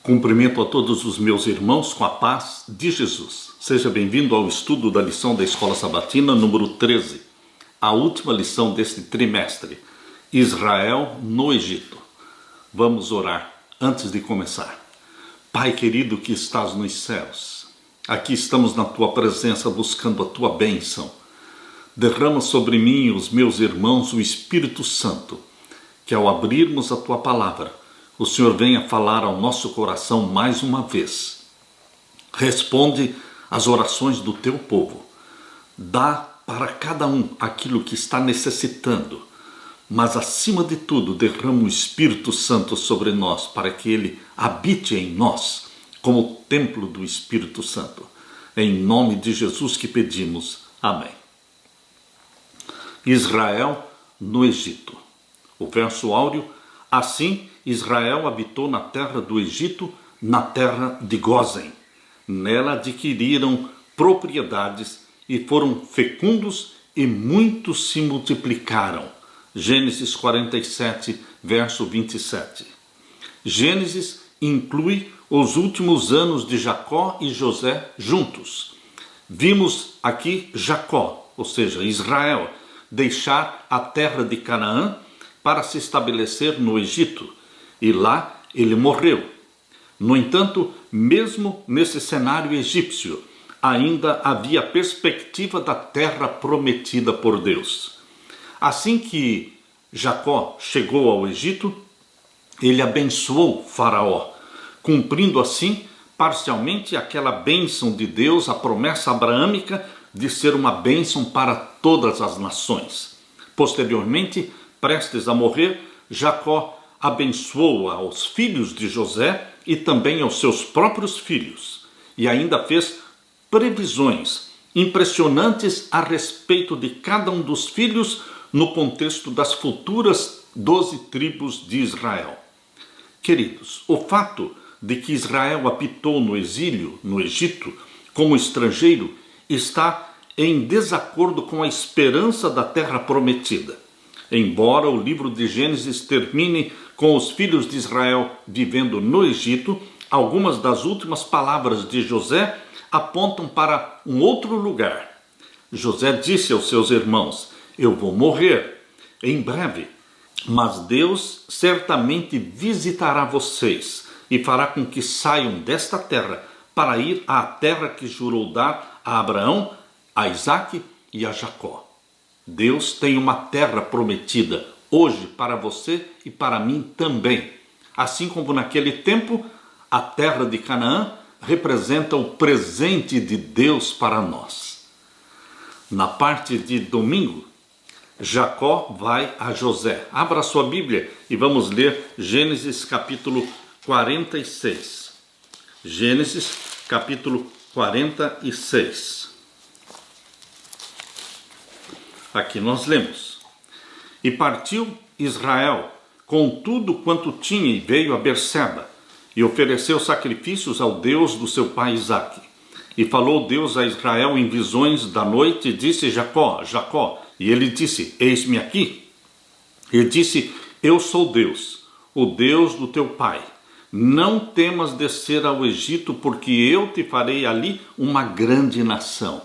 Cumprimento a todos os meus irmãos com a paz de Jesus. Seja bem-vindo ao estudo da lição da Escola Sabatina número 13, a última lição deste trimestre, Israel no Egito. Vamos orar antes de começar. Pai querido que estás nos céus, aqui estamos na tua presença buscando a tua bênção. Derrama sobre mim e os meus irmãos o Espírito Santo, que ao abrirmos a tua palavra, o Senhor venha falar ao nosso coração mais uma vez. Responde às orações do teu povo. Dá para cada um aquilo que está necessitando. Mas acima de tudo, derrama o Espírito Santo sobre nós, para que ele habite em nós, como o templo do Espírito Santo. Em nome de Jesus que pedimos. Amém. Israel no Egito. O verso áureo: assim Israel habitou na terra do Egito, na terra de Gósen. Nela adquiriram propriedades e foram fecundos e muitos se multiplicaram. Gênesis 47, verso 27. Gênesis inclui os últimos anos de Jacó e José juntos. Vimos aqui Jacó, ou seja, Israel, deixar a terra de Canaã para se estabelecer no Egito, e lá ele morreu. No entanto, mesmo nesse cenário egípcio, ainda havia perspectiva da terra prometida por Deus. Assim que Jacó chegou ao Egito, ele abençoou Faraó, cumprindo assim parcialmente aquela bênção de Deus, a promessa abraâmica de ser uma bênção para todas as nações. Posteriormente, prestes a morrer, Jacó abençoou aos filhos de José e também aos seus próprios filhos, e ainda fez previsões impressionantes a respeito de cada um dos filhos no contexto das futuras 12 tribos de Israel. Queridos, o fato de que Israel habitou no exílio, no Egito, como estrangeiro, está em desacordo com a esperança da terra prometida. Embora o livro de Gênesis termine com os filhos de Israel vivendo no Egito, algumas das últimas palavras de José apontam para um outro lugar. José disse aos seus irmãos: eu vou morrer em breve, mas Deus certamente visitará vocês e fará com que saiam desta terra para ir à terra que jurou dar a Abraão, a Isaque e a Jacó. Deus tem uma terra prometida hoje para você e para mim também. Assim como naquele tempo, a terra de Canaã representa o presente de Deus para nós. Na parte de domingo, Jacó vai a José. Abra sua Bíblia e vamos ler Gênesis capítulo 46. Gênesis capítulo 46. Aqui nós lemos: e partiu Israel com tudo quanto tinha e veio a Berseba, e ofereceu sacrifícios ao Deus do seu pai Isaque. E falou Deus a Israel em visões da noite, e disse: Jacó, Jacó. E ele disse: eis-me aqui. E disse: eu sou Deus, o Deus do teu pai. Não temas descer ao Egito, porque eu te farei ali uma grande nação.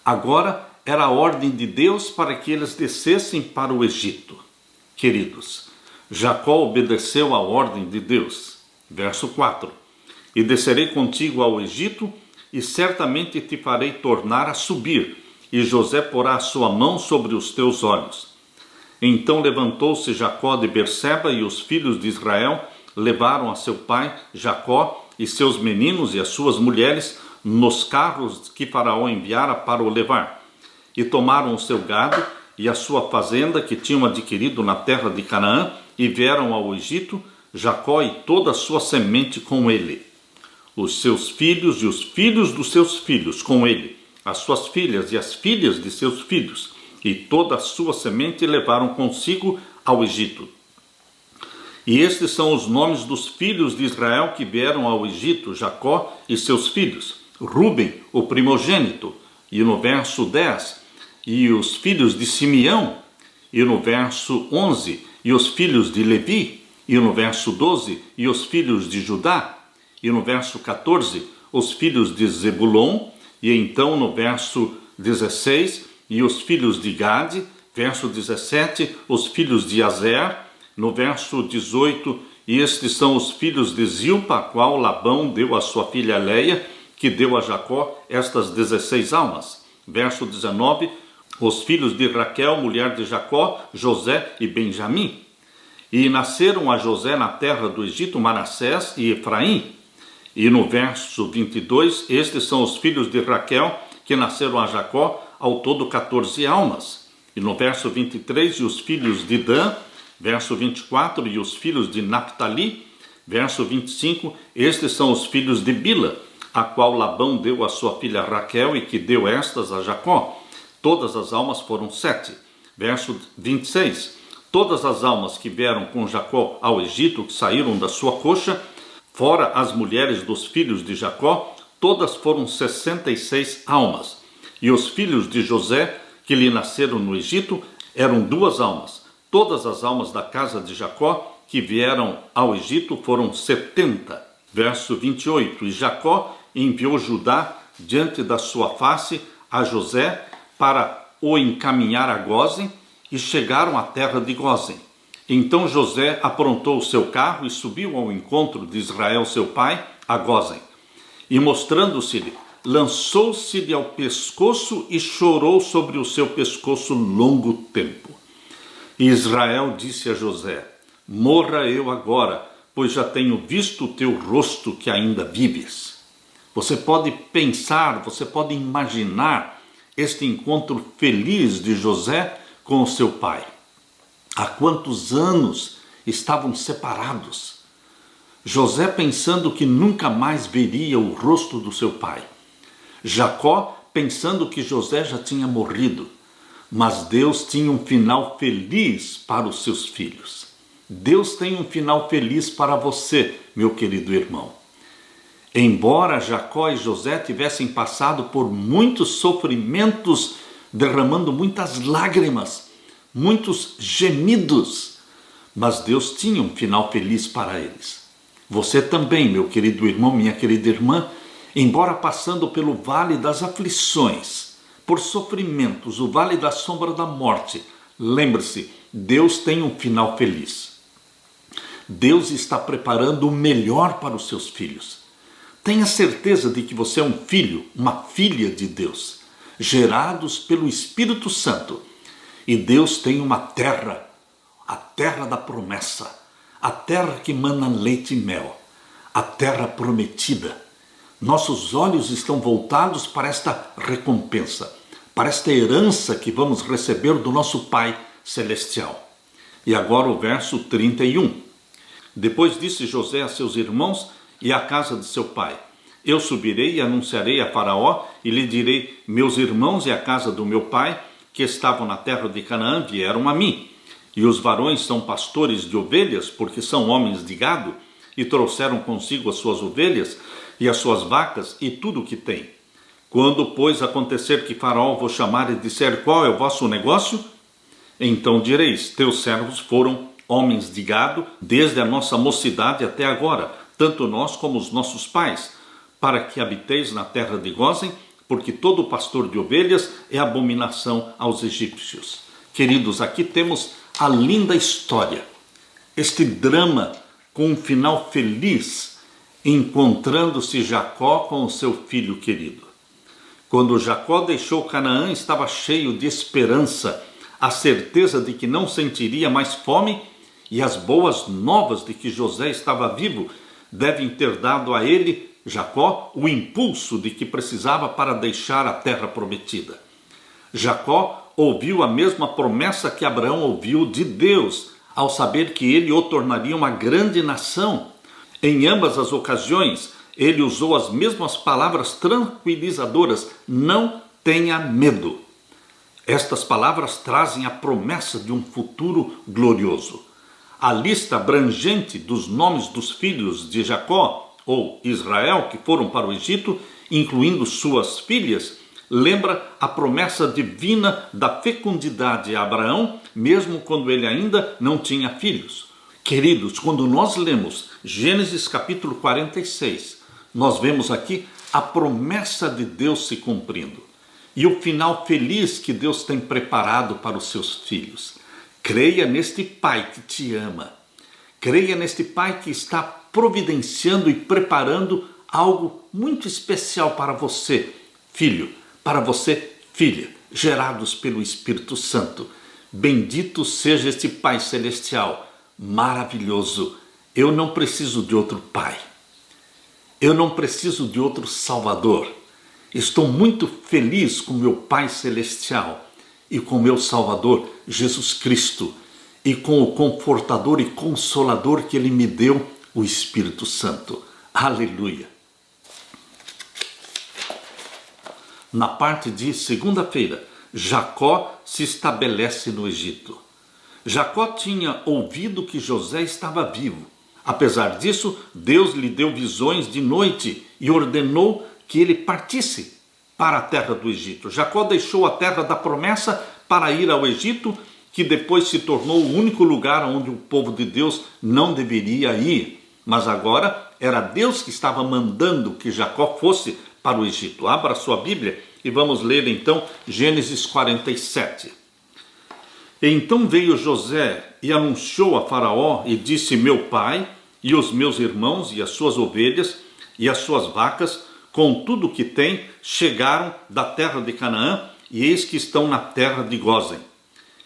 Agora era a ordem de Deus para que eles descessem para o Egito. Queridos, Jacó obedeceu à ordem de Deus. Verso 4: e descerei contigo ao Egito, e certamente te farei tornar a subir, e José porá a sua mão sobre os teus olhos. Então levantou-se Jacó de Berseba, e os filhos de Israel levaram a seu pai Jacó e seus meninos e as suas mulheres nos carros que Faraó enviara para o levar. E tomaram o seu gado e a sua fazenda que tinham adquirido na terra de Canaã, e vieram ao Egito, Jacó e toda a sua semente com ele. Os seus filhos e os filhos dos seus filhos com ele, as suas filhas e as filhas de seus filhos, e toda a sua semente levaram consigo ao Egito. E estes são os nomes dos filhos de Israel que vieram ao Egito: Jacó e seus filhos. Ruben, o primogênito, e no verso 10, e os filhos de Simeão, e no verso 11, e os filhos de Levi, e no verso 12, e os filhos de Judá, e no verso 14, os filhos de Zebulon, e então no verso 16, e os filhos de Gade, verso 17, os filhos de Azer, no verso 18, e estes são os filhos de Zilpa, a qual Labão deu a sua filha Leia, que deu a Jacó estas 16 almas. Verso 19, os filhos de Raquel, mulher de Jacó, José e Benjamim. E nasceram a José na terra do Egito Manassés e Efraim. E no verso 22, estes são os filhos de Raquel, que nasceram a Jacó, ao todo 14 almas. E no verso 23, e os filhos de Dan, verso 24, e os filhos de Naphtali, verso 25, estes são os filhos de Bila, a qual Labão deu a sua filha Raquel e que deu estas a Jacó. Todas as almas foram 7. Verso 26, todas as almas que vieram com Jacó ao Egito, que saíram da sua coxa, fora as mulheres dos filhos de Jacó, todas foram 66 almas. E os filhos de José, que lhe nasceram no Egito, eram 2 almas. Todas as almas da casa de Jacó que vieram ao Egito foram 70. Verso 28, e Jacó enviou Judá diante da sua face a José para o encaminhar a Gósen, e chegaram à terra de Gósen. Então José aprontou o seu carro e subiu ao encontro de Israel seu pai a Gósen. E mostrando-se-lhe, lançou-se-lhe ao pescoço e chorou sobre o seu pescoço longo tempo. E Israel disse a José: morra eu agora, pois já tenho visto o teu rosto que ainda vives. Você pode pensar, você pode imaginar este encontro feliz de José com o seu pai. Há quantos anos estavam separados? José pensando que nunca mais veria o rosto do seu pai. Jacó pensando que José já tinha morrido. Mas Deus tinha um final feliz para os seus filhos. Deus tem um final feliz para você, meu querido irmão. Embora Jacó e José tivessem passado por muitos sofrimentos, derramando muitas lágrimas, muitos gemidos, mas Deus tinha um final feliz para eles. Você também, meu querido irmão, minha querida irmã, embora passando pelo vale das aflições, por sofrimentos, o vale da sombra da morte, lembre-se, Deus tem um final feliz. Deus está preparando o melhor para os seus filhos. Tenha certeza de que você é um filho, uma filha de Deus, gerados pelo Espírito Santo. E Deus tem uma terra, a terra da promessa, a terra que mana leite e mel, a terra prometida. Nossos olhos estão voltados para esta recompensa, para esta herança que vamos receber do nosso Pai Celestial. E agora o verso 31. Depois disse José a seus irmãos e à casa de seu pai: eu subirei e anunciarei a Faraó e lhe direi: meus irmãos e a casa do meu pai, que estavam na terra de Canaã, vieram a mim. E os varões são pastores de ovelhas, porque são homens de gado, e trouxeram consigo as suas ovelhas e as suas vacas e tudo o que têm. Quando, pois, acontecer que Faraó vos chamar e disser: qual é o vosso negócio? Então direis: teus servos foram homens de gado, desde a nossa mocidade até agora, tanto nós como os nossos pais, para que habiteis na terra de Gósen, porque todo pastor de ovelhas é abominação aos egípcios. Queridos, aqui temos a linda história, este drama com um final feliz, encontrando-se Jacó com o seu filho querido. Quando Jacó deixou Canaã, estava cheio de esperança, a certeza de que não sentiria mais fome, e as boas novas de que José estava vivo devem ter dado a ele, Jacó, o impulso de que precisava para deixar a terra prometida. Jacó ouviu a mesma promessa que Abraão ouviu de Deus, ao saber que ele o tornaria uma grande nação. Em ambas as ocasiões, ele usou as mesmas palavras tranquilizadoras: não tenha medo. Estas palavras trazem a promessa de um futuro glorioso. A lista abrangente dos nomes dos filhos de Jacó, ou Israel, que foram para o Egito, incluindo suas filhas, lembra a promessa divina da fecundidade a Abraão, mesmo quando ele ainda não tinha filhos. Queridos, quando nós lemos Gênesis capítulo 46. Nós vemos aqui a promessa de Deus se cumprindo e o final feliz que Deus tem preparado para os seus filhos. Creia neste Pai que te ama. Creia neste Pai que está providenciando e preparando algo muito especial para você, filho, para você, filha, gerados pelo Espírito Santo. Bendito seja este Pai Celestial, maravilhoso. Eu não preciso de outro Pai. Eu não preciso de outro Salvador. Estou muito feliz com meu Pai Celestial e com meu Salvador, Jesus Cristo, e com o Confortador e Consolador que Ele me deu, o Espírito Santo. Aleluia! Na parte de segunda-feira, Jacó se estabelece no Egito. Jacó tinha ouvido que José estava vivo. Apesar disso, Deus lhe deu visões de noite e ordenou que ele partisse para a terra do Egito. Jacó deixou a terra da promessa para ir ao Egito, que depois se tornou o único lugar onde o povo de Deus não deveria ir. Mas agora era Deus que estava mandando que Jacó fosse para o Egito. Abra sua Bíblia e vamos ler então Gênesis 47. Então veio José e anunciou a Faraó e disse: meu pai e os meus irmãos e as suas ovelhas e as suas vacas, com tudo o que tem, chegaram da terra de Canaã, e eis que estão na terra de Gósen.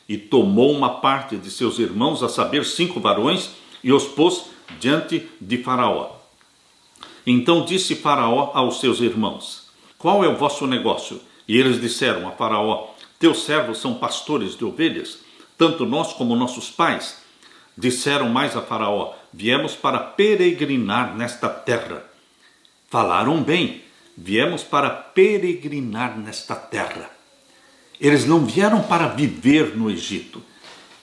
E tomou uma parte de seus irmãos, a saber 5 varões, e os pôs diante de Faraó. Então disse Faraó aos seus irmãos: qual é o vosso negócio? E eles disseram a Faraó: teus servos são pastores de ovelhas, tanto nós como nossos pais. Disseram mais a Faraó: viemos para peregrinar nesta terra. Falaram bem, viemos para peregrinar nesta terra. Eles não vieram para viver no Egito,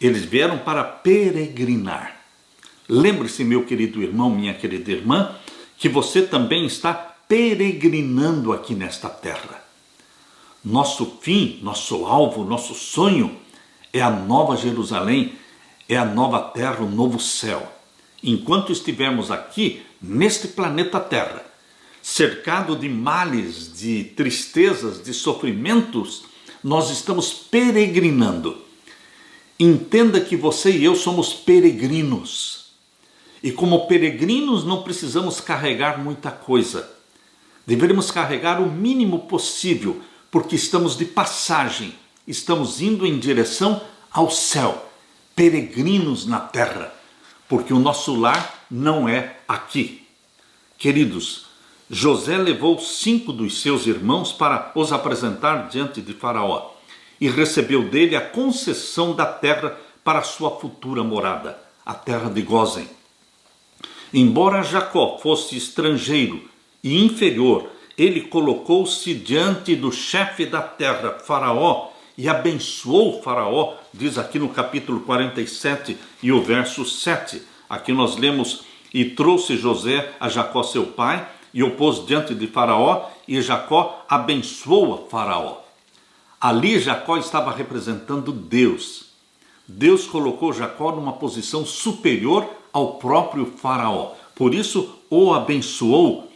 eles vieram para peregrinar. Lembre-se, meu querido irmão, minha querida irmã, que você também está peregrinando aqui nesta terra. Nosso fim, nosso alvo, nosso sonho é a nova Jerusalém, é a nova terra, o novo céu. Enquanto estivermos aqui, neste planeta Terra, cercado de males, de tristezas, de sofrimentos, nós estamos peregrinando. Entenda que você e eu somos peregrinos. E como peregrinos não precisamos carregar muita coisa. Deveríamos carregar o mínimo possível, porque estamos de passagem. Estamos indo em direção ao céu, peregrinos na terra, porque o nosso lar não é aqui. Queridos, José levou 5 dos seus irmãos para os apresentar diante de Faraó e recebeu dele a concessão da terra para sua futura morada, a terra de Gósen. Embora Jacó fosse estrangeiro e inferior, ele colocou-se diante do chefe da terra, Faraó, e abençoou Faraó, diz aqui no capítulo 47 e o verso 7. Aqui nós lemos: e trouxe José a Jacó seu pai, e o pôs diante de Faraó, e Jacó abençoou a Faraó. Ali Jacó estava representando Deus. Deus colocou Jacó numa posição superior ao próprio Faraó. Por isso o abençoou.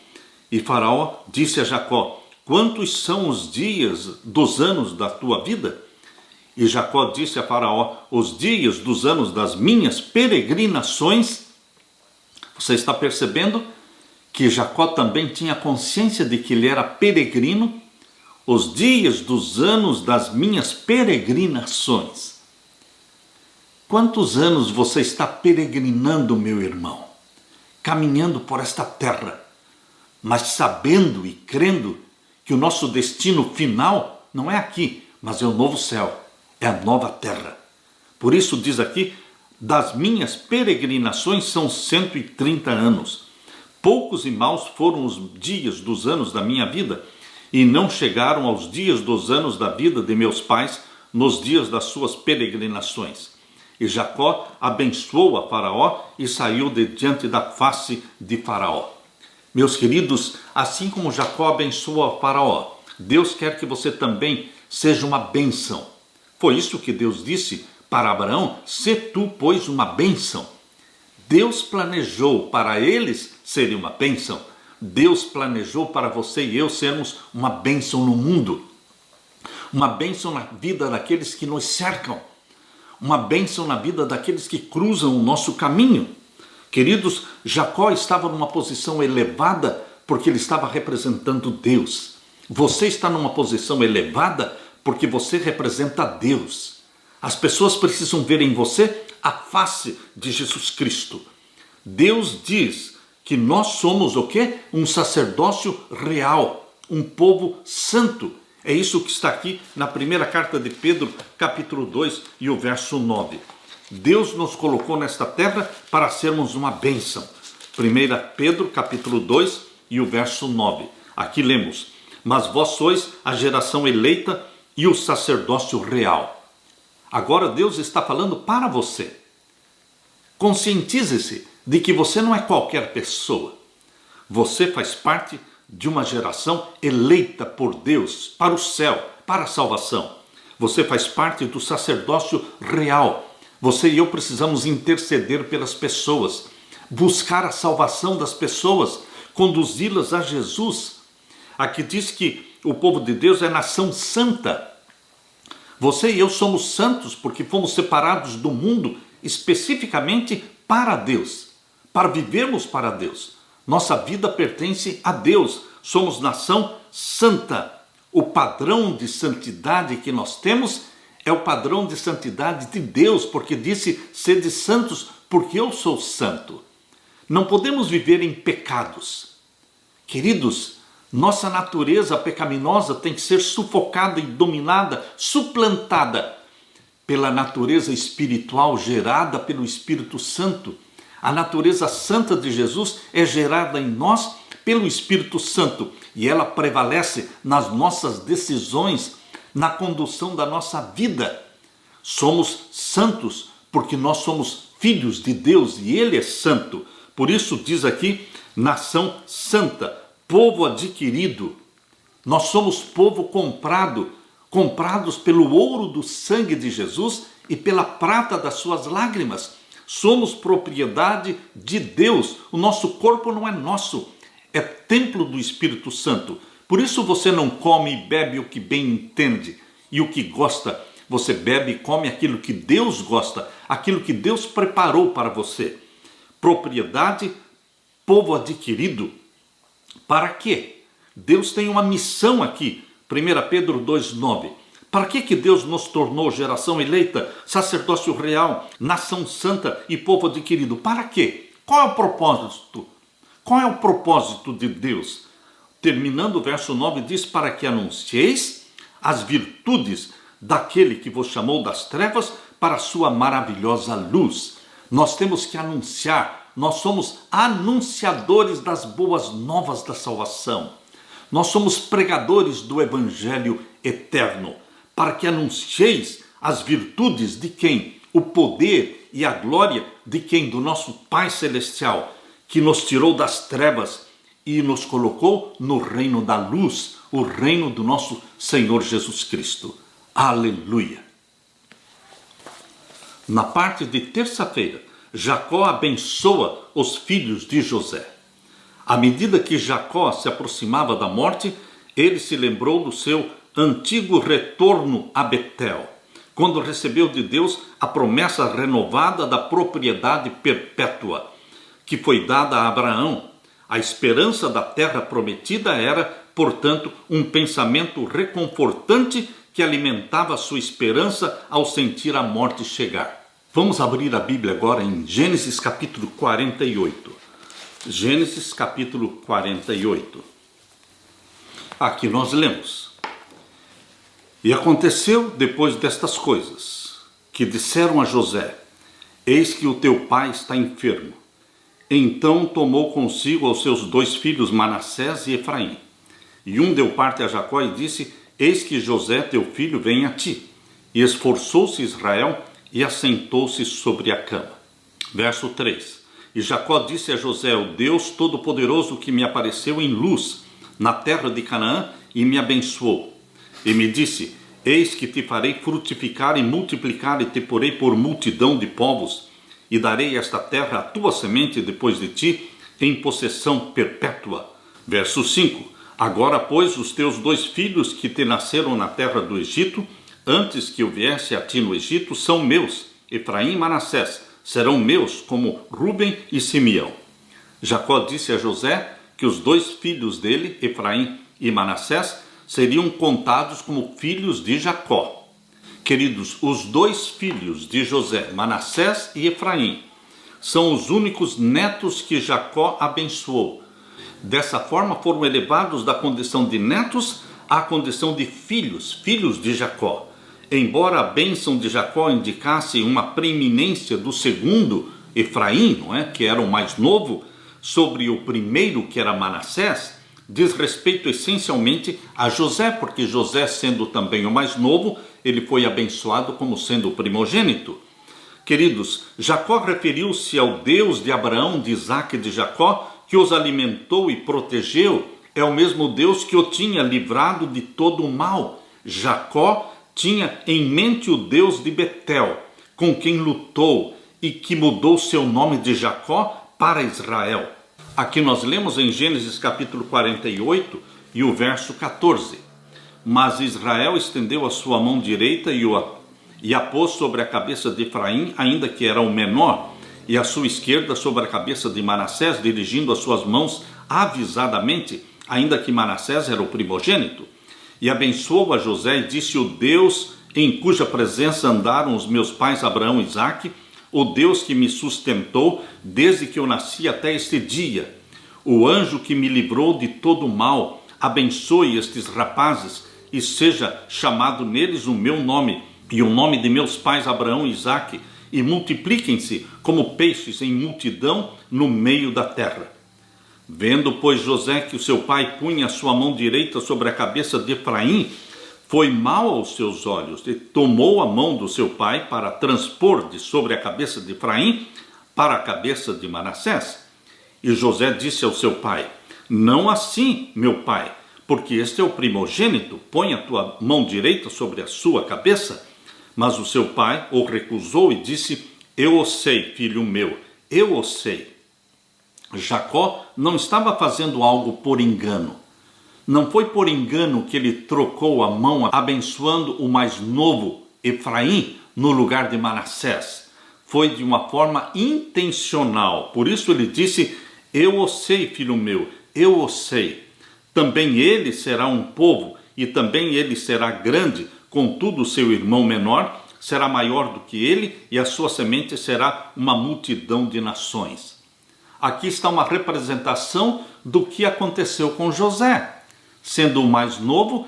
E Faraó disse a Jacó: quantos são os dias dos anos da tua vida? E Jacó disse a Faraó: os dias dos anos das minhas peregrinações. Você está percebendo que Jacó também tinha consciência de que ele era peregrino? Os dias dos anos das minhas peregrinações. Quantos anos você está peregrinando, meu irmão? Caminhando por esta terra, mas sabendo e crendo que o nosso destino final não é aqui, mas é o novo céu, é a nova terra. Por isso diz aqui: das minhas peregrinações são 130 anos. Poucos e maus foram os dias dos anos da minha vida, e não chegaram aos dias dos anos da vida de meus pais nos dias das suas peregrinações. E Jacó abençoou a Faraó e saiu de diante da face de Faraó. Meus queridos, assim como Jacó abençoou a Faraó, Deus quer que você também seja uma bênção. Foi isso que Deus disse para Abraão: sê tu, pois, uma bênção. Deus planejou para eles serem uma bênção. Deus planejou para você e eu sermos uma bênção no mundo. Uma bênção na vida daqueles que nos cercam. Uma bênção na vida daqueles que cruzam o nosso caminho. Queridos, Jacó estava numa posição elevada porque ele estava representando Deus. Você está numa posição elevada porque você representa Deus. As pessoas precisam ver em você a face de Jesus Cristo. Deus diz que nós somos o quê? Um sacerdócio real, um povo santo. É isso que está aqui na primeira carta de Pedro, capítulo 2 e o verso 9. Deus nos colocou nesta terra para sermos uma bênção. 1 Pedro, capítulo 2 e o verso 9. Aqui lemos: mas vós sois a geração eleita e o sacerdócio real. Agora Deus está falando para você. Conscientize-se de que você não é qualquer pessoa. Você faz parte de uma geração eleita por Deus para o céu, para a salvação. Você faz parte do sacerdócio real. Você e eu precisamos interceder pelas pessoas, buscar a salvação das pessoas, conduzi-las a Jesus. Aqui diz que o povo de Deus é nação santa. Você e eu somos santos porque fomos separados do mundo especificamente para Deus, para vivermos para Deus. Nossa vida pertence a Deus, somos nação santa. O padrão de santidade que nós temos é o padrão de santidade de Deus, porque disse: sede santos, porque eu sou santo. Não podemos viver em pecados. Queridos, nossa natureza pecaminosa tem que ser sufocada e dominada, suplantada pela natureza espiritual gerada pelo Espírito Santo. A natureza santa de Jesus é gerada em nós pelo Espírito Santo e ela prevalece nas nossas decisões, na condução da nossa vida. Somos santos porque nós somos filhos de Deus e Ele é santo. Por isso diz aqui, nação santa, povo adquirido. Nós somos povo comprado, comprados pelo ouro do sangue de Jesus e pela prata das suas lágrimas. Somos propriedade de Deus. O nosso corpo não é nosso, é templo do Espírito Santo. Por isso você não come e bebe o que bem entende e o que gosta. Você bebe e come aquilo que Deus gosta, aquilo que Deus preparou para você. Propriedade, povo adquirido. Para quê? Deus tem uma missão aqui. 1 Pedro 2,9. Para que Deus nos tornou geração eleita, sacerdócio real, nação santa e povo adquirido? Para quê? Qual é o propósito? Qual é o propósito de Deus? Terminando o verso 9, diz: para que anuncieis as virtudes daquele que vos chamou das trevas para a sua maravilhosa luz. Nós temos que anunciar, nós somos anunciadores das boas novas da salvação. Nós somos pregadores do evangelho eterno, para que anuncieis as virtudes de quem? O poder e a glória de quem? Do nosso Pai Celestial, que nos tirou das trevas e nos colocou no reino da luz, o reino do nosso Senhor Jesus Cristo. Aleluia! Na parte de terça-feira, Jacó abençoa os filhos de José. À medida que Jacó se aproximava da morte, ele se lembrou do seu antigo retorno a Betel, quando recebeu de Deus a promessa renovada da propriedade perpétua, que foi dada a Abraão. A esperança da terra prometida era, portanto, um pensamento reconfortante que alimentava sua esperança ao sentir a morte chegar. Vamos abrir a Bíblia agora em Gênesis capítulo 48. Gênesis capítulo 48. Aqui nós lemos: e aconteceu depois destas coisas, que disseram a José: eis que o teu pai está enfermo. Então tomou consigo os seus 2 filhos, Manassés e Efraim. E um deu parte a Jacó e disse: eis que José teu filho vem a ti. E esforçou-se Israel e assentou-se sobre a cama. Verso 3. E Jacó disse a José: o Deus Todo-Poderoso que me apareceu em luz na terra de Canaã e me abençoou. E me disse: eis que te farei frutificar e multiplicar e te porei por multidão de povos. e darei esta terra à tua semente depois de ti, em possessão perpétua. Verso 5. Agora, pois, os teus 2 filhos que te nasceram na terra do Egito, antes que eu viesse a ti no Egito, são meus. Efraim e Manassés serão meus, como Rúben e Simeão. Jacó disse a José que os 2 filhos dele, Efraim e Manassés, seriam contados como filhos de Jacó. Queridos, os 2 filhos de José, Manassés e Efraim, são os únicos netos que Jacó abençoou. Dessa forma foram elevados da condição de netos à condição de filhos, filhos de Jacó. Embora a bênção de Jacó indicasse uma preeminência do segundo, Efraim, que era o mais novo, sobre o primeiro, que era Manassés, diz respeito essencialmente a José, porque José, sendo também o mais novo, ele foi abençoado como sendo o primogênito. Queridos, Jacó referiu-se ao Deus de Abraão, de Isaque e de Jacó, que os alimentou e protegeu. É o mesmo Deus que o tinha livrado de todo o mal. Jacó tinha em mente o Deus de Betel, com quem lutou e que mudou seu nome de Jacó para Israel. Aqui nós lemos em Gênesis capítulo 48 e o verso 14. Mas Israel estendeu a sua mão direita e a pôs sobre a cabeça de Efraim, ainda que era o menor, e a sua esquerda sobre a cabeça de Manassés, dirigindo as suas mãos avisadamente, ainda que Manassés era o primogênito. E abençoou a José e disse: o Deus em cuja presença andaram os meus pais Abraão e Isaque, o Deus que me sustentou desde que eu nasci até este dia, o anjo que me livrou de todo o mal, abençoe estes rapazes e seja chamado neles o meu nome e o nome de meus pais Abraão e Isaque, e multipliquem-se como peixes em multidão no meio da terra. Vendo, pois, José que o seu pai punha a sua mão direita sobre a cabeça de Efraim, foi mal aos seus olhos, e tomou a mão do seu pai para transpor de sobre a cabeça de Efraim para a cabeça de Manassés. E José disse ao seu pai: não assim, meu pai, porque este é o primogênito, põe a tua mão direita sobre a sua cabeça. Mas o seu pai o recusou e disse: eu o sei, filho meu, eu o sei. Jacó não estava fazendo algo por engano. Não foi por engano que ele trocou a mão abençoando o mais novo, Efraim, no lugar de Manassés. Foi de uma forma intencional. Por isso ele disse: eu o sei, filho meu, eu o sei. Também ele será um povo, e também ele será grande. Contudo, seu irmão menor será maior do que ele, e a sua semente será uma multidão de nações. Aqui está uma representação do que aconteceu com José. Sendo mais novo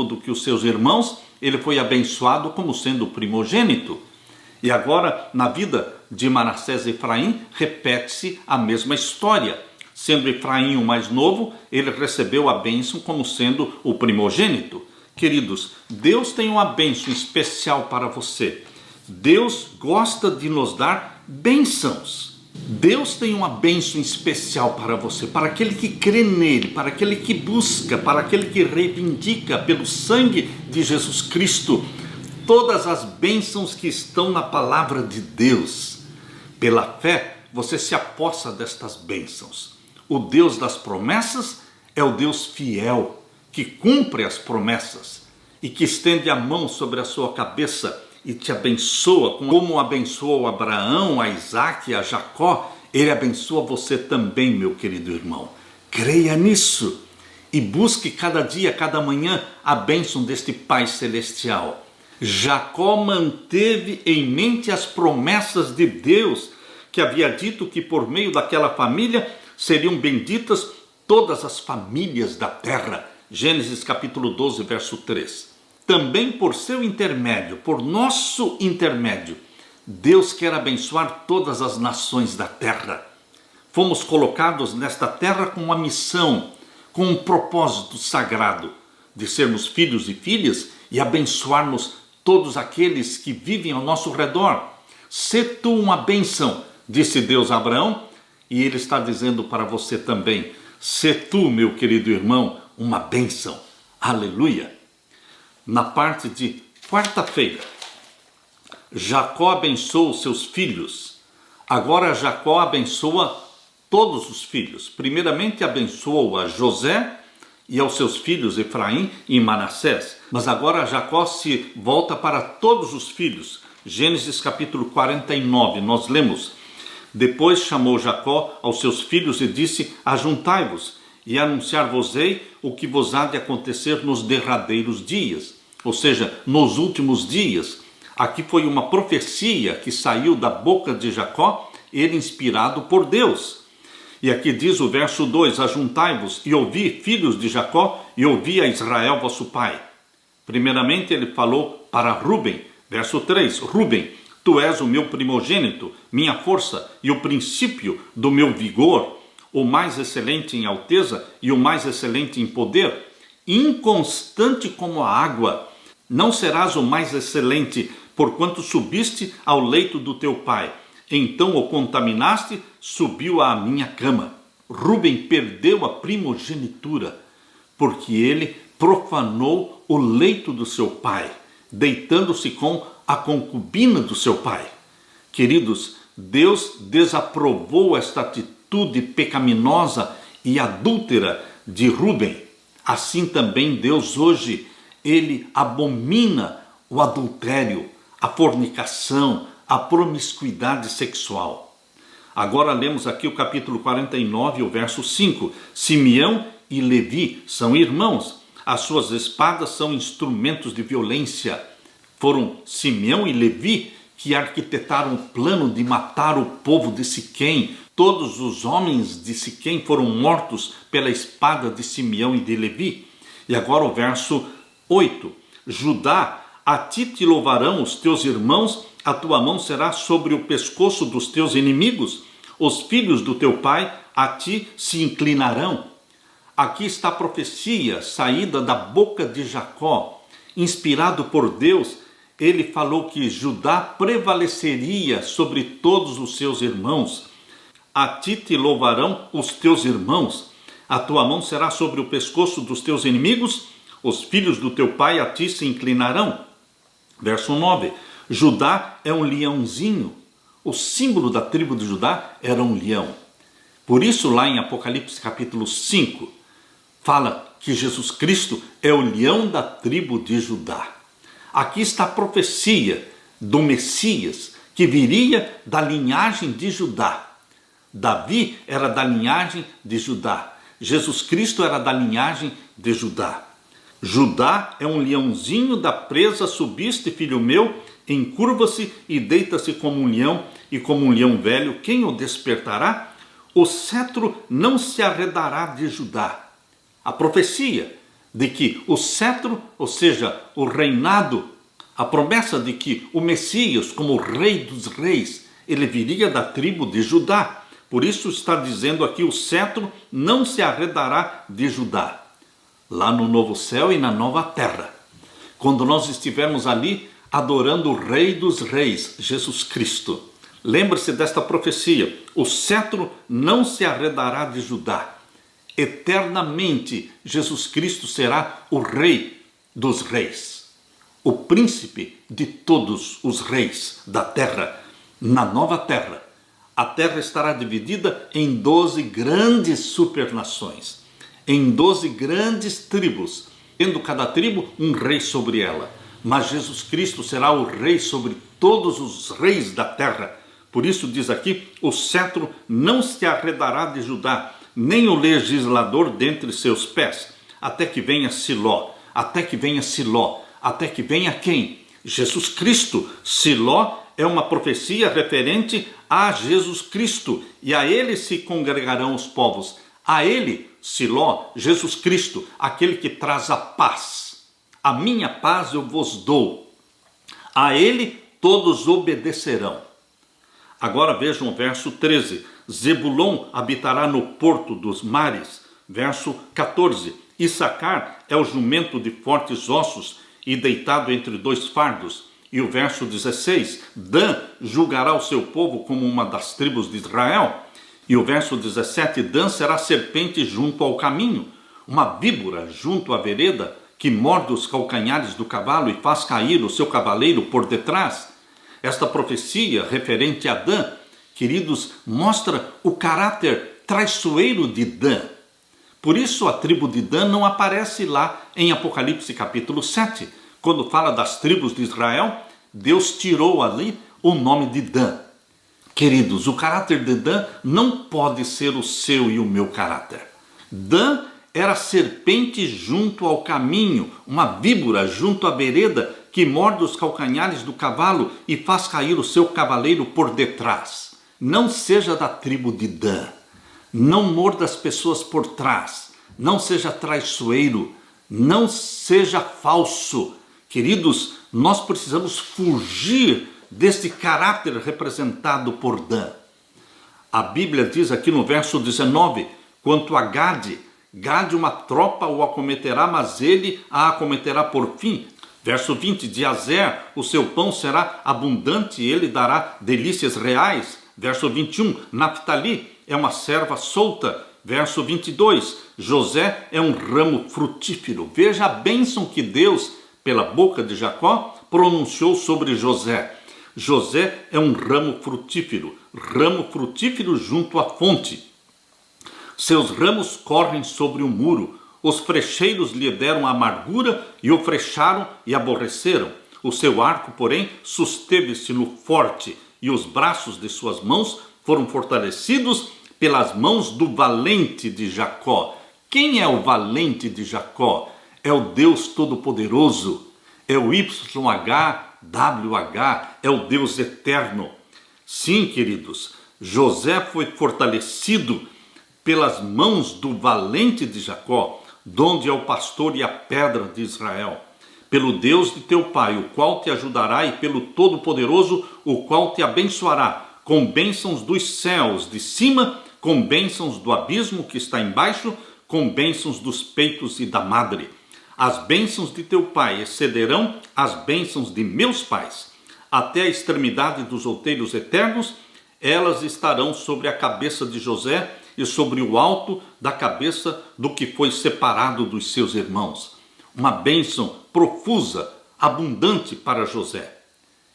do que os seus irmãos, ele foi abençoado como sendo o primogênito. E agora, na vida de Manassés e Efraim, repete-se a mesma história. Sendo Efraim o mais novo, ele recebeu a bênção como sendo o primogênito. Queridos, Deus tem uma bênção especial para você. Deus gosta de nos dar bênçãos. Deus tem uma bênção especial para você, para aquele que crê nele, para aquele que busca, para aquele que reivindica pelo sangue de Jesus Cristo todas as bênçãos que estão na palavra de Deus. Pela fé, você se apossa destas bênçãos. O Deus das promessas é o Deus fiel, que cumpre as promessas e que estende a mão sobre a sua cabeça e te abençoa, como abençoou Abraão, a Isaque e a Jacó. Ele abençoa você também, meu querido irmão. Creia nisso e busque cada dia, cada manhã, a bênção deste Pai Celestial. Jacó manteve em mente as promessas de Deus, que havia dito que por meio daquela família seriam benditas todas as famílias da terra. Gênesis capítulo 12, verso 3. Também por seu intermédio, por nosso intermédio, Deus quer abençoar todas as nações da terra. Fomos colocados nesta terra com uma missão, com um propósito sagrado, de sermos filhos e filhas e abençoarmos todos aqueles que vivem ao nosso redor. Sê tu uma bênção, disse Deus a Abraão, e ele está dizendo para você também: sê tu, meu querido irmão, uma bênção. Aleluia! Na parte de quarta-feira, Jacó abençoou seus filhos Agora Jacó abençoa todos os filhos. Primeiramente abençoou a José e aos seus filhos Efraim e Manassés. Mas agora Jacó se volta para todos os filhos. Gênesis capítulo 49, nós lemos: depois chamou Jacó aos seus filhos e disse: ajuntai-vos e anunciar-vos-ei o que vos há de acontecer nos derradeiros dias, ou seja, nos últimos dias. Aqui foi uma profecia que saiu da boca de Jacó, ele inspirado por Deus. E aqui diz o verso 2: ajuntai-vos e ouvi, filhos de Jacó, e ouvi a Israel vosso pai. Primeiramente ele falou para Ruben, verso 3: Ruben, tu és o meu primogênito, minha força e o princípio do meu vigor, o mais excelente em alteza e o mais excelente em poder, inconstante como a água. Não serás o mais excelente, porquanto subiste ao leito do teu pai. Então o contaminaste, subiu à minha cama. Ruben perdeu a primogenitura, porque ele profanou o leito do seu pai, deitando-se com a concubina do seu pai. Queridos, Deus desaprovou esta atitude pecaminosa e adúltera de Ruben. Assim também Deus hoje, ele abomina o adultério, a fornicação, a promiscuidade sexual. Agora lemos aqui o capítulo 49, o verso 5. Simeão e Levi são irmãos, as suas espadas são instrumentos de violência. Foram Simeão e Levi que arquitetaram o plano de matar o povo de Siquém. Todos os homens de Siquém foram mortos pela espada de Simeão e de Levi. E agora o verso 8. Judá, a ti te louvarão os teus irmãos, a tua mão será sobre o pescoço dos teus inimigos, os filhos do teu pai a ti se inclinarão. Aqui está a profecia saída da boca de Jacó. Inspirado por Deus, ele falou que Judá prevaleceria sobre todos os seus irmãos. A ti te louvarão os teus irmãos, a tua mão será sobre o pescoço dos teus inimigos, os filhos do teu pai a ti se inclinarão. Verso 9. Judá é um leãozinho. O símbolo da tribo de Judá era um leão. Por isso lá em Apocalipse capítulo 5, fala que Jesus Cristo é o leão da tribo de Judá. Aqui está a profecia do Messias, que viria da linhagem de Judá. Davi era da linhagem de Judá. Jesus Cristo era da linhagem de Judá. Judá é um leãozinho da presa, subiste, filho meu, encurva-se e deita-se como um leão, e como um leão velho, quem o despertará? O cetro não se arredará de Judá. A profecia de que o cetro, ou seja, o reinado, a promessa de que o Messias, como o rei dos reis, ele viria da tribo de Judá. Por isso está dizendo aqui, o cetro não se arredará de Judá. Lá no novo céu e na nova terra, quando nós estivermos ali adorando o Rei dos Reis, Jesus Cristo. Lembre-se desta profecia, o cetro não se arredará de Judá. Eternamente Jesus Cristo será o Rei dos Reis, o príncipe de todos os reis da terra. Na nova terra, a terra estará dividida em 12 grandes supernações, em 12 grandes tribos, tendo cada tribo um rei sobre ela. Mas Jesus Cristo será o rei sobre todos os reis da terra. Por isso diz aqui, o cetro não se arredará de Judá, nem o legislador dentre seus pés, até que venha Siló, até que venha Siló, até que venha quem? Jesus Cristo. Siló é uma profecia referente a Jesus Cristo, e a ele se congregarão os povos. A ele, Siló, Jesus Cristo, aquele que traz a paz. A minha paz eu vos dou. A ele todos obedecerão. Agora vejam o verso 13. Zebulon habitará no porto dos mares. Verso 14. Issacar é o jumento de fortes ossos e deitado entre dois fardos. E o verso 16. Dan julgará o seu povo como uma das tribos de Israel. E o verso 17, Dan será serpente junto ao caminho, uma víbora junto à vereda, que morde os calcanhares do cavalo e faz cair o seu cavaleiro por detrás. Esta profecia referente a Dan, queridos, mostra o caráter traiçoeiro de Dan. Por isso a tribo de Dan não aparece lá em Apocalipse capítulo 7. Quando fala das tribos de Israel, Deus tirou ali o nome de Dan. Queridos, o caráter de Dan não pode ser o seu e o meu caráter. Dan era serpente junto ao caminho, uma víbora junto à vereda que morde os calcanhares do cavalo e faz cair o seu cavaleiro por detrás. Não seja da tribo de Dan. Não morda as pessoas por trás. Não seja traiçoeiro. Não seja falso. Queridos, nós precisamos fugir deste caráter representado por Dan. A Bíblia diz aqui no verso 19, quanto a Gade, uma tropa o acometerá, mas ele a acometerá por fim. Verso 20, de Azer, o seu pão será abundante e ele dará delícias reais. Verso 21, Naphtali é uma serva solta. Verso 22, José é um ramo frutífero. Veja a bênção que Deus, pela boca de Jacó, pronunciou sobre José. José é um ramo frutífero junto à fonte. Seus ramos correm sobre o muro. Os frecheiros lhe deram amargura e o frecharam e aborreceram. O seu arco, porém, susteve-se no forte e os braços de suas mãos foram fortalecidos pelas mãos do valente de Jacó. Quem é o valente de Jacó? É o Deus Todo-Poderoso. É o YHWH, é o Deus eterno. Sim, queridos, José foi fortalecido pelas mãos do valente de Jacó, donde é o pastor e a pedra de Israel. Pelo Deus de teu pai, o qual te ajudará, e pelo Todo-Poderoso, o qual te abençoará, com bênçãos dos céus de cima, com bênçãos do abismo que está embaixo, com bênçãos dos peitos e da madre. As bênçãos de teu pai excederão as bênçãos de meus pais. Até a extremidade dos outeiros eternos, elas estarão sobre a cabeça de José e sobre o alto da cabeça do que foi separado dos seus irmãos. Uma bênção profusa, abundante para José.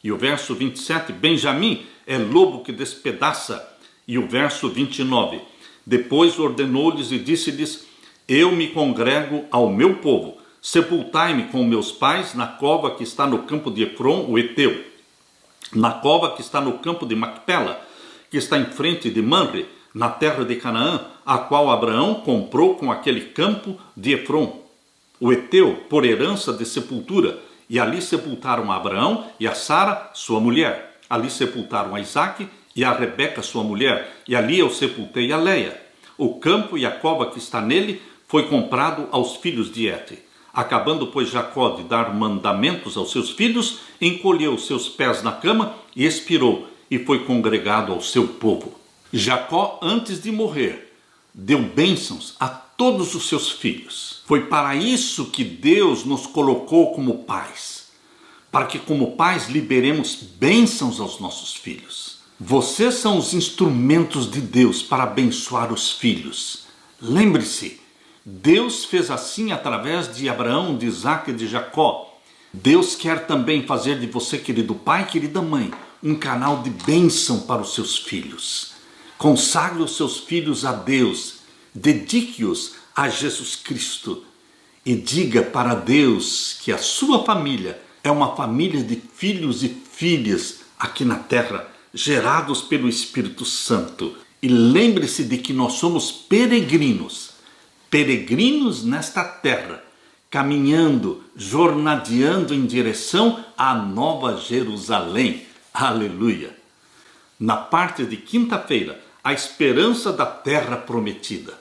E o verso 27, Benjamim é lobo que despedaça. E o verso 29, depois ordenou-lhes e disse-lhes, eu me congrego ao meu povo, sepultai-me com meus pais na cova que está no campo de Efron, o Eteu, na cova que está no campo de Macpela, que está em frente de Manre, na terra de Canaã, a qual Abraão comprou com aquele campo de Efron, o Eteu, por herança de sepultura, e ali sepultaram a Abraão e a Sara, sua mulher. Ali sepultaram a Isaque e a Rebeca, sua mulher, e ali eu sepultei a Leia. O campo e a cova que está nele foi comprado aos filhos de Hete. Acabando, pois, Jacó de dar mandamentos aos seus filhos, encolheu seus pés na cama e expirou, e foi congregado ao seu povo. Jacó, antes de morrer, deu bênçãos a todos os seus filhos. Foi para isso que Deus nos colocou como pais, para que como pais liberemos bênçãos aos nossos filhos. Vocês são os instrumentos de Deus para abençoar os filhos. Lembre-se, Deus fez assim através de Abraão, de Isaque e de Jacó. Deus quer também fazer de você, querido pai, querida mãe, um canal de bênção para os seus filhos. Consagre os seus filhos a Deus, dedique-os a Jesus Cristo e diga para Deus que a sua família é uma família de filhos e filhas aqui na terra, gerados pelo Espírito Santo. E lembre-se de que nós somos peregrinos nesta terra, caminhando, jornadeando em direção à Nova Jerusalém. Aleluia! Na parte de quinta-feira, a esperança da terra prometida.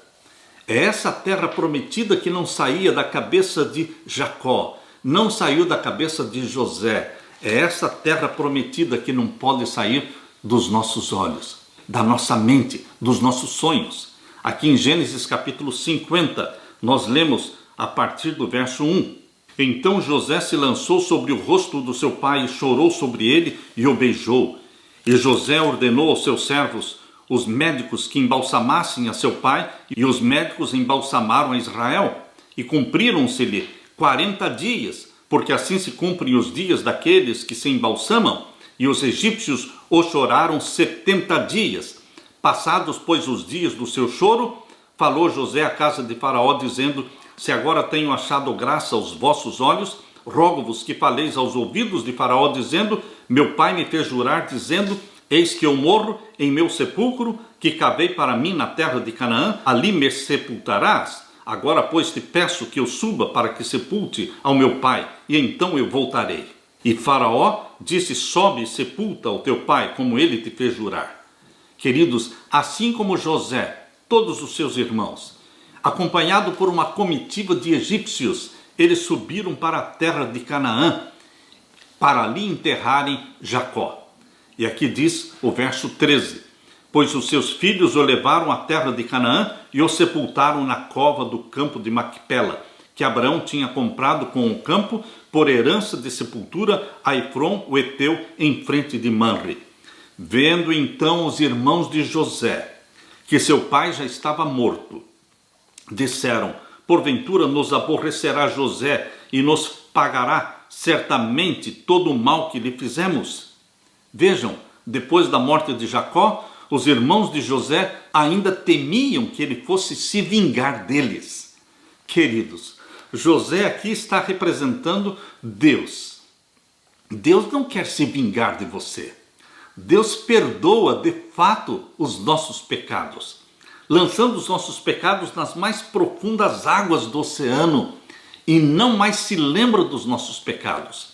É essa terra prometida que não saía da cabeça de Jacó, não saiu da cabeça de José. É essa terra prometida que não pode sair dos nossos olhos, da nossa mente, dos nossos sonhos. Aqui em Gênesis capítulo 50, nós lemos a partir do verso 1. Então José se lançou sobre o rosto do seu pai e chorou sobre ele e o beijou. E José ordenou aos seus servos, os médicos, que embalsamassem a seu pai, e os médicos embalsamaram a Israel. E cumpriram-se-lhe 40 dias, porque assim se cumprem os dias daqueles que se embalsamam. E os egípcios o choraram 70 dias. Passados, pois, os dias do seu choro, falou José à casa de Faraó, dizendo: se agora tenho achado graça aos vossos olhos, rogo-vos que faleis aos ouvidos de Faraó, dizendo: meu pai me fez jurar, dizendo: eis que eu morro em meu sepulcro, que cavei para mim na terra de Canaã, ali me sepultarás. Agora, pois, te peço que eu suba para que sepulte ao meu pai, e então eu voltarei. E Faraó disse: sobe e sepulta o teu pai, como ele te fez jurar. Queridos, assim como José, todos os seus irmãos, acompanhado por uma comitiva de egípcios, eles subiram para a terra de Canaã, para ali enterrarem Jacó. E aqui diz o verso 13: pois os seus filhos o levaram à terra de Canaã e o sepultaram na cova do campo de Macpela, que Abraão tinha comprado com o campo por herança de sepultura a Efron, o heteu, em frente de Manre. Vendo então os irmãos de José que seu pai já estava morto, disseram: porventura nos aborrecerá José e nos pagará certamente todo o mal que lhe fizemos? Vejam, depois da morte de Jacó, os irmãos de José ainda temiam que ele fosse se vingar deles. Queridos, José aqui está representando Deus. Deus não quer se vingar de você. Deus perdoa de fato os nossos pecados, lançando os nossos pecados nas mais profundas águas do oceano, e não mais se lembra dos nossos pecados.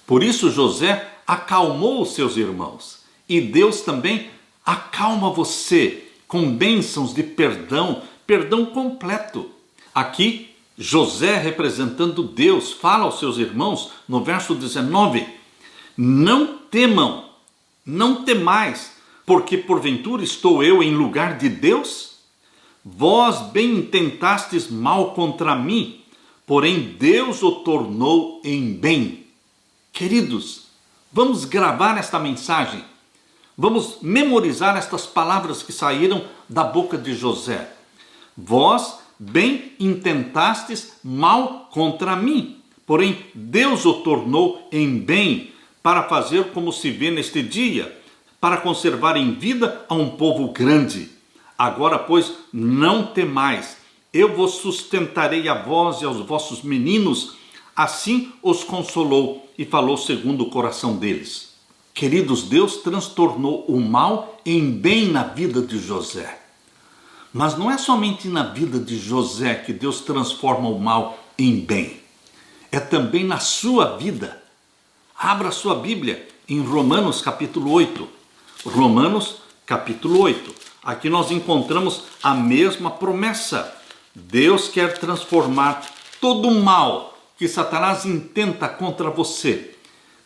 Por isso José acalmou os seus irmãos, e Deus também acalma você com bênçãos de perdão, perdão completo. Aqui José, representando Deus, fala aos seus irmãos no verso 19: não temam, não temais, porque porventura estou eu em lugar de Deus? Vós bem intentastes mal contra mim, porém Deus o tornou em bem. Queridos, vamos gravar esta mensagem, vamos memorizar estas palavras que saíram da boca de José. Vós bem intentastes mal contra mim, porém Deus o tornou em bem, para fazer como se vê neste dia, para conservar em vida a um povo grande. Agora, pois, não temais, eu vos sustentarei a vós e aos vossos meninos. Assim os consolou e falou segundo o coração deles. Queridos, Deus transtornou o mal em bem na vida de José. Mas não é somente na vida de José que Deus transforma o mal em bem. É também na sua vida. Abra sua Bíblia em Romanos capítulo 8. Romanos capítulo 8. Aqui nós encontramos a mesma promessa. Deus quer transformar todo o mal que Satanás intenta contra você.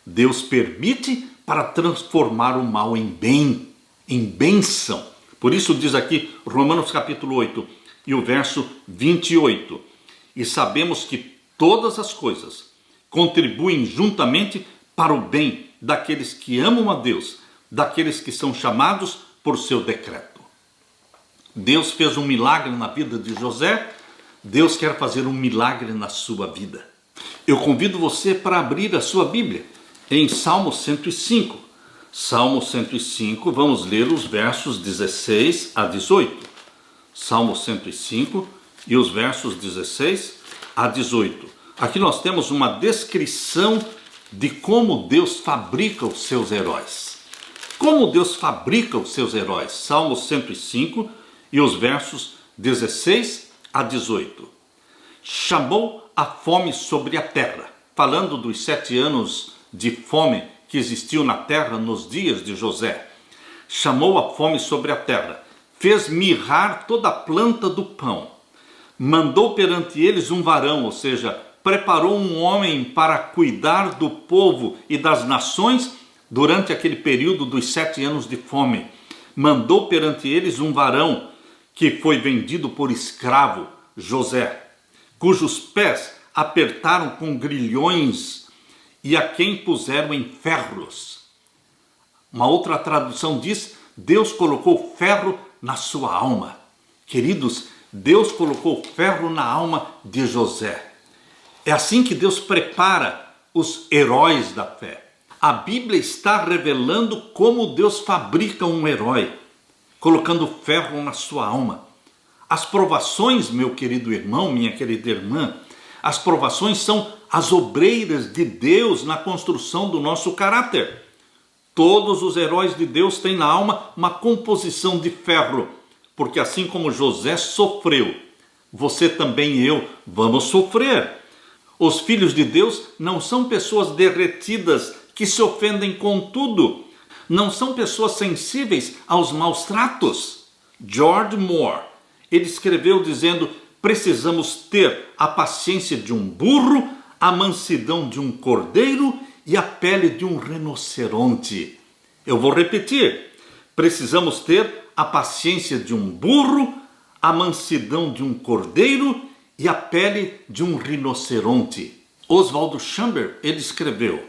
Deus permite para transformar o mal em bem, em bênção. Por isso diz aqui Romanos capítulo 8 e o verso 28. E sabemos que todas as coisas contribuem juntamente para o bem daqueles que amam a Deus, daqueles que são chamados por seu decreto. Deus fez um milagre na vida de José, Deus quer fazer um milagre na sua vida. Eu convido você para abrir a sua Bíblia em Salmo 105. Salmo 105, vamos ler os versos 16 a 18. Salmo 105 e os versos 16 a 18. Aqui nós temos uma descrição de como Deus fabrica os seus heróis. Como Deus fabrica os seus heróis. Salmo 105 e os versos 16 a 18. Chamou a fome sobre a terra, falando dos 7 anos de fome que existiu na terra nos dias de José. Chamou a fome sobre a terra, fez mirrar toda a planta do pão, mandou perante eles um varão, ou seja, preparou um homem para cuidar do povo e das nações durante aquele período dos 7 anos de fome. Mandou perante eles um varão que foi vendido por escravo, José, cujos pés apertaram com grilhões e a quem puseram em ferros. Uma outra tradução diz: Deus colocou ferro na sua alma. Queridos, Deus colocou ferro na alma de José. É assim que Deus prepara os heróis da fé. A Bíblia está revelando como Deus fabrica um herói, colocando ferro na sua alma. As provações, meu querido irmão, minha querida irmã, as provações são as obreiras de Deus na construção do nosso caráter. Todos os heróis de Deus têm na alma uma composição de ferro, porque assim como José sofreu, você também e eu vamos sofrer. Os filhos de Deus não são pessoas derretidas que se ofendem com tudo, não são pessoas sensíveis aos maus tratos. George Moore, ele escreveu dizendo: precisamos ter a paciência de um burro, a mansidão de um cordeiro e a pele de um rinoceronte. Eu vou repetir: precisamos ter a paciência de um burro, a mansidão de um cordeiro e a pele de um rinoceronte. Oswald Chambers, ele escreveu: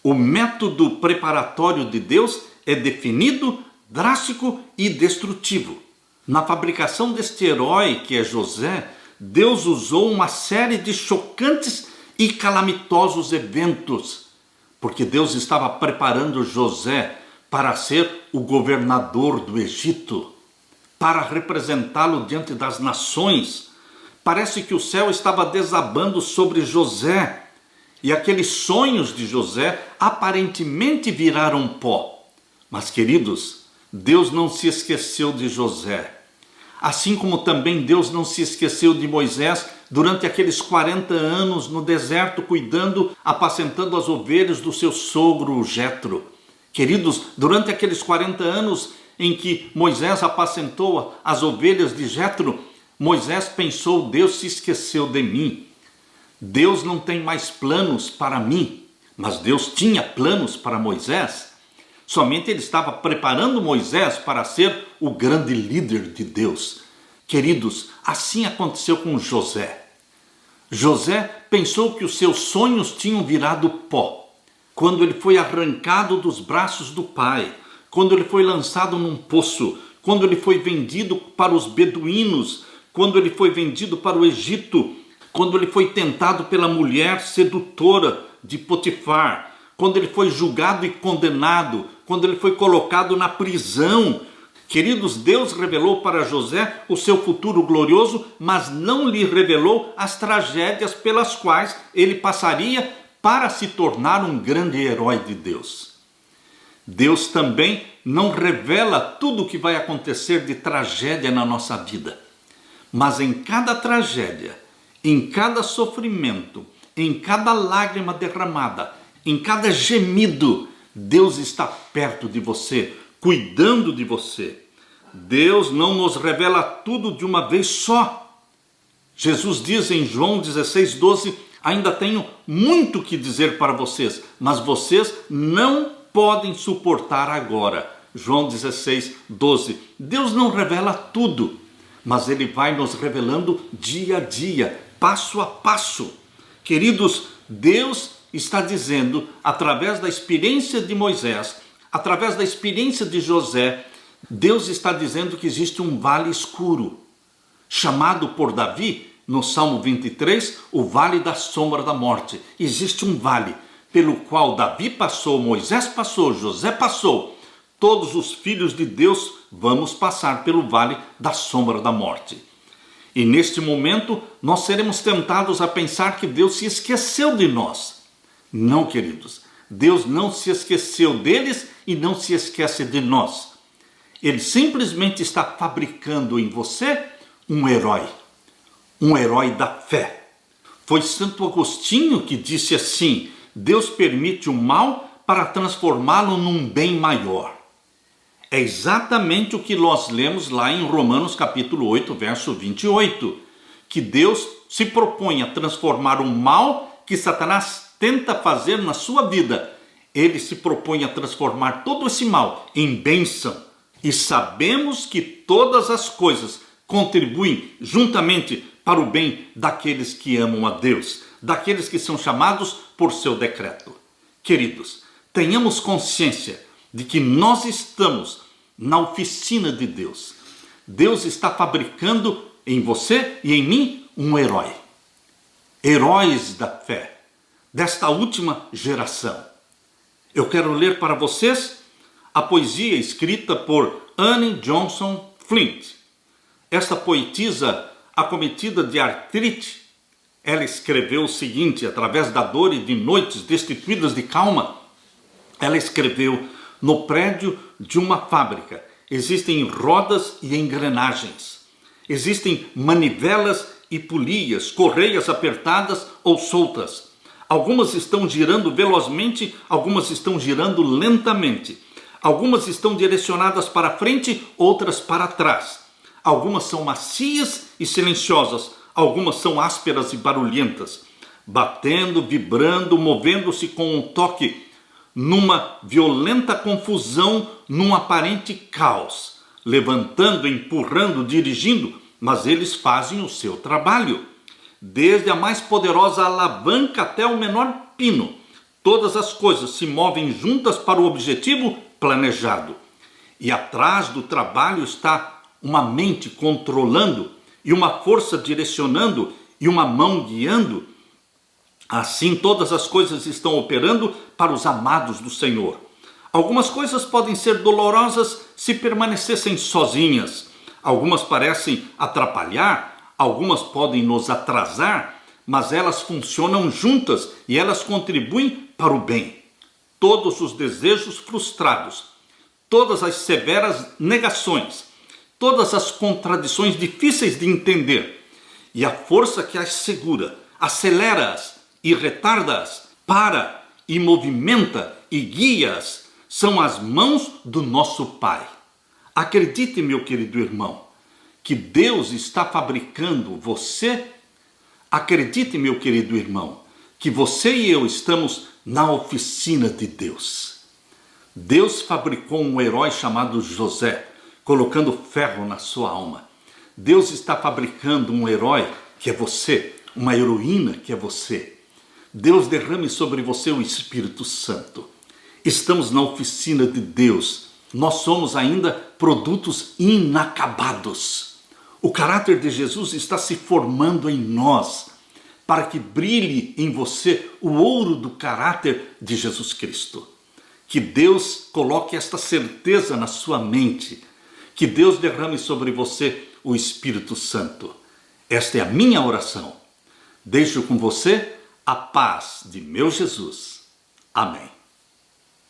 o método preparatório de Deus é definido, drástico e destrutivo. Na fabricação deste herói que é José, Deus usou uma série de chocantes e calamitosos eventos, porque Deus estava preparando José para ser o governador do Egito, para representá-lo diante das nações. Parece que o céu estava desabando sobre José, e aqueles sonhos de José aparentemente viraram pó. Mas, queridos, Deus não se esqueceu de José. Assim como também Deus não se esqueceu de Moisés durante aqueles 40 anos no deserto, cuidando, apacentando as ovelhas do seu sogro Jetro. Queridos, durante aqueles 40 anos em que Moisés apacentou as ovelhas de Jetro, Moisés pensou: Deus se esqueceu de mim. Deus não tem mais planos para mim. Mas Deus tinha planos para Moisés. Somente ele estava preparando Moisés para ser o grande líder de Deus. Queridos, assim aconteceu com José. José pensou que os seus sonhos tinham virado pó. Quando ele foi arrancado dos braços do pai, quando ele foi lançado num poço, quando ele foi vendido para os beduínos, quando ele foi vendido para o Egito, quando ele foi tentado pela mulher sedutora de Potifar, quando ele foi julgado e condenado, quando ele foi colocado na prisão. Queridos, Deus revelou para José o seu futuro glorioso, mas não lhe revelou as tragédias pelas quais ele passaria para se tornar um grande herói de Deus. Deus também não revela tudo o que vai acontecer de tragédia na nossa vida. Mas em cada tragédia, em cada sofrimento, em cada lágrima derramada, em cada gemido, Deus está perto de você, cuidando de você. Deus não nos revela tudo de uma vez só. Jesus diz em João 16:12, ainda tenho muito que dizer para vocês, mas vocês não podem suportar agora. João 16:12. Deus não revela tudo, mas Ele vai nos revelando dia a dia, passo a passo. Queridos, Deus está dizendo, através da experiência de Moisés, através da experiência de José, Deus está dizendo que existe um vale escuro, chamado por Davi, no Salmo 23, o vale da sombra da morte. Existe um vale pelo qual Davi passou, Moisés passou, José passou. Todos os filhos de Deus vamos passar pelo vale da sombra da morte. E neste momento nós seremos tentados a pensar que Deus se esqueceu de nós. Não, queridos, Deus não se esqueceu deles e não se esquece de nós. Ele simplesmente está fabricando em você um herói da fé. Foi Santo Agostinho que disse assim: Deus permite o mal para transformá-lo num bem maior. É exatamente o que nós lemos lá em Romanos capítulo 8, verso 28, que Deus se propõe a transformar o mal que Satanás tenta fazer na sua vida. Ele se propõe a transformar todo esse mal em bênção. E sabemos que todas as coisas contribuem juntamente para o bem daqueles que amam a Deus, daqueles que são chamados por seu decreto. Queridos, tenhamos consciência de que nós estamos na oficina de Deus. Deus está fabricando em você e em mim um herói. Heróis da fé, desta última geração. Eu quero ler para vocês a poesia escrita por Anne Johnson Flint. Esta poetisa, acometida de artrite, ela escreveu o seguinte, através da dor e de noites destituídas de calma. Ela escreveu: no prédio de uma fábrica existem rodas e engrenagens, existem manivelas e polias, correias apertadas ou soltas. Algumas estão girando velozmente, algumas estão girando lentamente. Algumas estão direcionadas para frente, outras para trás. Algumas são macias e silenciosas, algumas são ásperas e barulhentas, batendo, vibrando, movendo-se com um toque, numa violenta confusão, num aparente caos, levantando, empurrando, dirigindo, mas eles fazem o seu trabalho. Desde a mais poderosa alavanca até o menor pino, todas as coisas se movem juntas para o objetivo planejado. E atrás do trabalho está uma mente controlando, e uma força direcionando, e uma mão guiando. Assim todas as coisas estão operando para os amados do Senhor. Algumas coisas podem ser dolorosas se permanecessem sozinhas. Algumas parecem atrapalhar, algumas podem nos atrasar, mas elas funcionam juntas e elas contribuem para o bem. Todos os desejos frustrados, todas as severas negações, todas as contradições difíceis de entender, e a força que as segura, acelera-as e retarda-as, para e movimenta e guia-as, são as mãos do nosso Pai. Acredite, meu querido irmão, que Deus está fabricando você. Acredite, meu querido irmão, que você e eu estamos na oficina de Deus. Deus fabricou um herói chamado José, colocando ferro na sua alma. Deus está fabricando um herói que é você, uma heroína que é você. Deus derrame sobre você o Espírito Santo. Estamos na oficina de Deus. Nós somos ainda produtos inacabados. O caráter de Jesus está se formando em nós, para que brilhe em você o ouro do caráter de Jesus Cristo. Que Deus coloque esta certeza na sua mente. Que Deus derrame sobre você o Espírito Santo. Esta é a minha oração. Deixo com você a paz de meu Jesus. Amém.